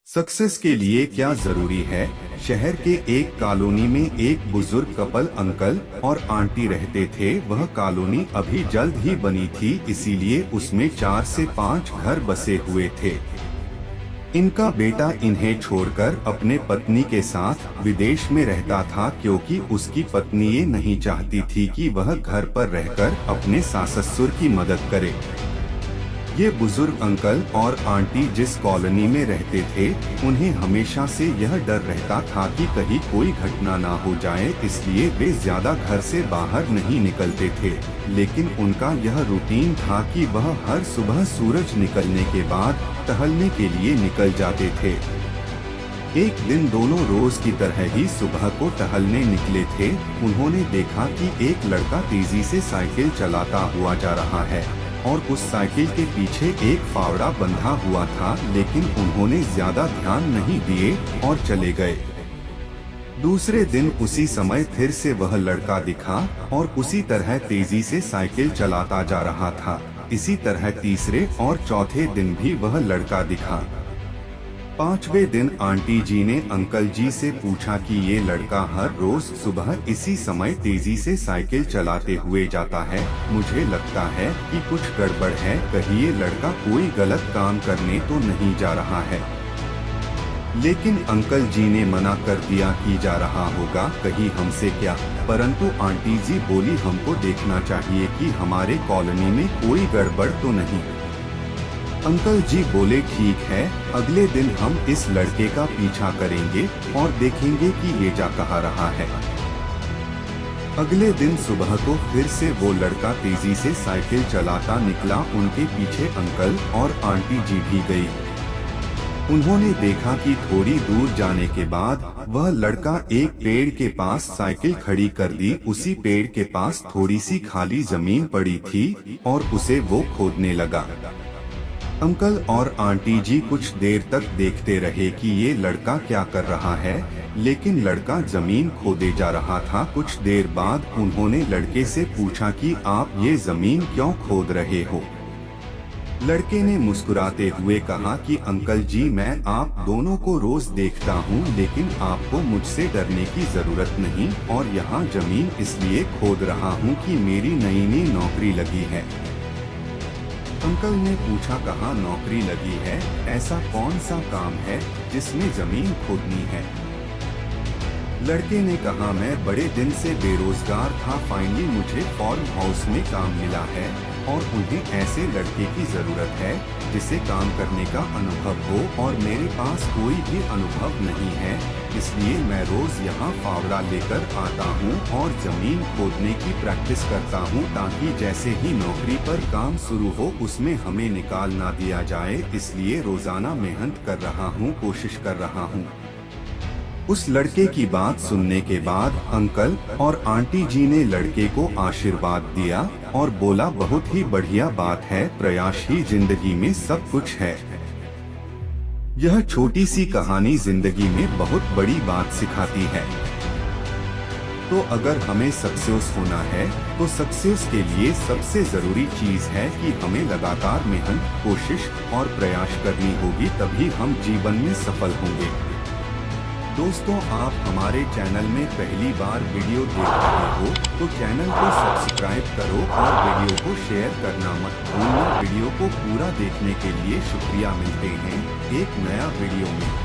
Success के लिए क्या जरूरी है। शहर के एक कॉलोनी में एक बुजुर्ग कपल अंकल और आंटी रहते थे। वह कॉलोनी अभी जल्द ही बनी थी, इसीलिए उसमें 4 से 5 घर बसे हुए थे। इनका बेटा इन्हें छोड़कर अपने पत्नी के साथ विदेश में रहता था, क्योंकि उसकी पत्नी ये नहीं चाहती थी कि वह घर पर रहकर अपने सास ससुर की मदद करे। ये बुजुर्ग अंकल और आंटी जिस कॉलोनी में रहते थे, उन्हें हमेशा से यह डर रहता था कि कहीं कोई घटना ना हो जाए, इसलिए वे ज्यादा घर से बाहर नहीं निकलते थे। लेकिन उनका यह रूटीन था कि वह हर सुबह सूरज निकलने के बाद टहलने के लिए निकल जाते थे। एक दिन दोनों रोज की तरह ही सुबह को टहलने निकले थे। उन्होंने देखा कि एक लड़का तेजी से साइकिल चलाता हुआ जा रहा है और उस साइकिल के पीछे एक फावड़ा बंधा हुआ था, लेकिन उन्होंने ज्यादा ध्यान नहीं दिए और चले गए। दूसरे दिन उसी समय फिर से वह लड़का दिखा और उसी तरह तेजी से साइकिल चलाता जा रहा था। इसी तरह तीसरे और चौथे दिन भी वह लड़का दिखा। 5वें दिन आंटी जी ने अंकल जी से पूछा कि ये लड़का हर रोज सुबह इसी समय तेजी से साइकिल चलाते हुए जाता है। मुझे लगता है कि कुछ गड़बड़ है, कहीं ये लड़का कोई गलत काम करने तो नहीं जा रहा है। लेकिन अंकल जी ने मना कर दिया कि जा रहा होगा, कहीं हमसे क्या। परंतु आंटी जी बोली, हमको देखना चाहिए कि हमारे कॉलोनी में कोई गड़बड़ तो नहीं। अंकल जी बोले, ठीक है, अगले दिन हम इस लड़के का पीछा करेंगे और देखेंगे कि ये जा कहाँ रहा है। अगले दिन सुबह को फिर से वो लड़का तेजी से साइकिल चलाता निकला। उनके पीछे अंकल और आंटी जी भी गई। उन्होंने देखा कि थोड़ी दूर जाने के बाद वह लड़का एक पेड़ के पास साइकिल खड़ी कर दी। उसी पेड़ के पास थोड़ी सी खाली जमीन पड़ी थी और उसे वो खोदने लगा। अंकल और आंटी जी कुछ देर तक देखते रहे कि ये लड़का क्या कर रहा है, लेकिन लड़का जमीन खोदे जा रहा था। कुछ देर बाद उन्होंने लड़के से पूछा कि आप ये जमीन क्यों खोद रहे हो। लड़के ने मुस्कुराते हुए कहा कि अंकल जी, मैं आप दोनों को रोज देखता हूँ, लेकिन आपको मुझसे डरने की जरूरत नहीं, और यहाँ जमीन इसलिए खोद रहा हूँ कि मेरी नई नौकरी लगी है। अंकल ने पूछा, कहाँ नौकरी लगी है, ऐसा कौन सा काम है जिसमें जमीन खोदनी है। लड़के ने कहा, मैं बड़े दिन से बेरोजगार था, फाइनली मुझे फार्म हाउस में काम मिला है और उन्हें ऐसे लड़के की जरूरत है जिसे काम करने का अनुभव हो, और मेरे पास कोई भी अनुभव नहीं है, इसलिए मैं रोज यहाँ फावड़ा लेकर आता हूँ और जमीन खोदने की प्रैक्टिस करता हूँ, ताकि जैसे ही नौकरी पर काम शुरू हो उसमें हमें निकाल ना दिया जाए। इसलिए रोजाना मेहनत कर रहा हूँ, कोशिश कर रहा हूँ। उस लड़के की बात सुनने के बाद अंकल और आंटी जी ने लड़के को आशीर्वाद दिया और बोला, बहुत ही बढ़िया बात है, प्रयास ही जिंदगी में सब कुछ है। यह छोटी सी कहानी जिंदगी में बहुत बड़ी बात सिखाती है। तो अगर हमें सक्सेस होना है तो सक्सेस के लिए सबसे जरूरी चीज है कि हमें लगातार मेहनत, कोशिश और प्रयास करनी होगी, तभी हम जीवन में सफल होंगे। दोस्तों, आप हमारे चैनल में पहली बार वीडियो देख रहे हो तो चैनल को सब्सक्राइब करो और वीडियो को शेयर करना मत भूलना। वीडियो को पूरा देखने के लिए शुक्रिया। मिलते हैं एक नया वीडियो में।